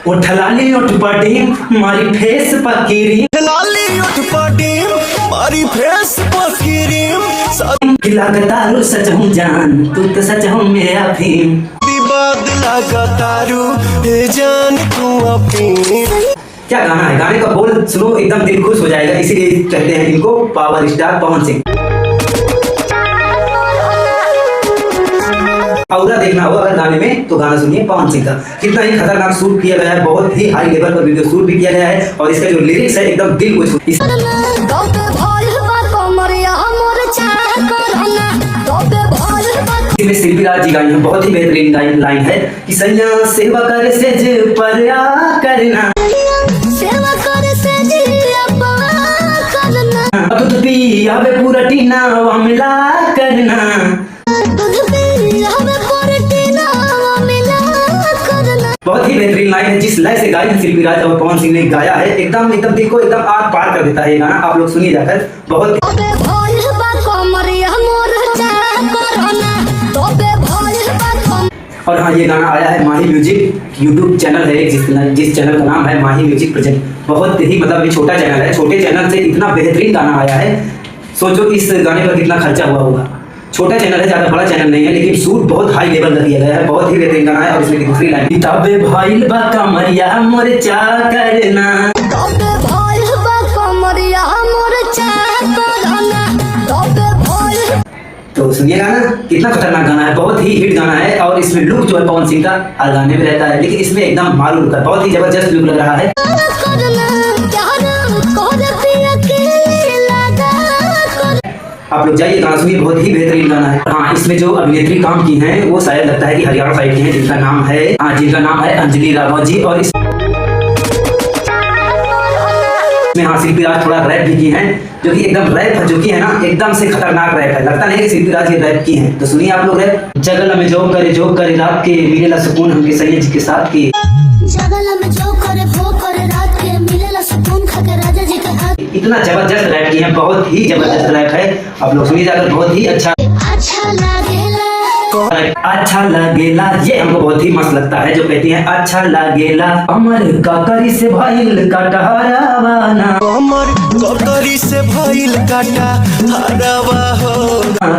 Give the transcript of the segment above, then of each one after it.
उठलाली उठ पटी मारी फेस पकीरी, लाली उठ पटी मारी फेस पकीरी, लगातार सच हूँ जान तू तो सच हूँ मेरा भीम, विवाद लगातारू हे जान तू अपनी। क्या गाना है, गाने का बोल सुनो एकदम दिल खुश हो जाएगा, इसीलिए कहते हैं इनको पावर स्टार पवन सिंह। औरा देखना होगा अगर गाने में तो गाना सुनिए पवन सिंह का, कितना ही खतरनाक शूट किया गया है, बहुत ही हाई लेवल पर वीडियो शूट भी किया गया है और इसका जो लिरिक्स है एकदम दिल को छू। इसमें शिल्पी राज जी गाई है, बहुत ही बेहतरीन लाइन है कि सैया सेवा कर सेज पर आ करना, दूध पी हवे पूरा टीना मिला करना, बहुत ही बेहतरीन लाइन है। जिस लय से गाई है शिल्पी राज और पवन सिंह ने गाया है, एकदम दिल को एकदम आग पार कर देता है ये गाना, आप लोग सुनिए जाकर। बहुत और हाँ, ये गाना आया है माही म्यूजिक यूट्यूब चैनल है जिस चैनल का नाम है माही म्यूजिक प्रेजेंट। बहुत ही मतलब ये छोटा चैनल है, छोटे चैनल से इतना बेहतरीन गाना आया है, सोचो इस गाने पर कितना खर्चा हुआ होगा। छोटा चैनल है, ज्यादा बड़ा चैनल नहीं है, लेकिन शूट बहुत हाई लेवल का किया गया है, बहुत ही बेहतरीन गाना है। और इसमें दूसरी लाइन किताबे भाईल बा कमरिया मोरचा करना, तो सुनिए गाना, कितना खतरनाक गाना है, बहुत ही हिट गाना है। और इसमें लुक जो है पवन सिंह का हर गाने में रहता है, लेकिन इसमें एकदम मारू लुक है, बहुत ही जबरदस्त लुक लग रहा है। आप लोग जाइए गाना सुनिए, बहुत ही बेहतरीन गाना है। हाँ, इसमें जो अभिनेत्री काम की हैं वो शायद लगता है कि हरियाणा साइड की हैं, जिनका नाम है अंजलि राघव जी। और इसमें हाँ शिल्पी राज थोड़ा रैप भी की हैं, जो कि एकदम रैप है, जो कि है ना एकदम से खतरनाक रैप है, लगता नहीं कि शिल्पी राज ये रैप की हैं। तो सुनिए आप लोग रैप। जगल में जो करे रात के मिलेला सुकून हमके सैयद जी के साथ के, जगल में जो करे रात के मिलेला सुकून खाके राजा जी के हाथ। इतना जबरदस्त रैप की है, बहुत ही जबरदस्त रैप है, आप लोग सुनिए जाकर। बहुत ही अच्छा लगेला, ये हमको बहुत ही मस्त लगता है, जो कहती है अच्छा लगेला अमर काकरी से भाईल काटा हरावाना, अमर काकरी से भाईल काटा हरावा हो,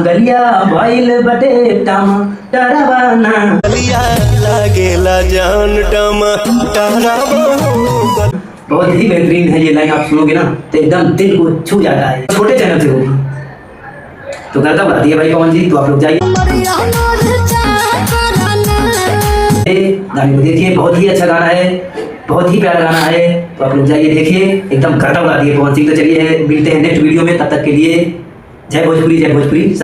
गलिया भाईल बटे टमाटरवाना, गलिया लगेला जान टमाटरवा हो। बहुत ही बेहतरीन है ये लाइन, आप सुनोगे ना तो एकदम दिल को छू जाता है। छोटे चैनल से होगी तो करता बताती है भाई पवन जी, तो आप लोग जाइए गाने को देखिए, बहुत ही अच्छा गाना है, बहुत ही प्यारा गाना है, तो आप लोग जाइए देखिए, एकदम करता बताती है पवन सिंह। तो चलिए मिलते हैं नेक्स्ट वीडियो में, तब तक के लिए जय भोजपुरी जय भोजपुरी।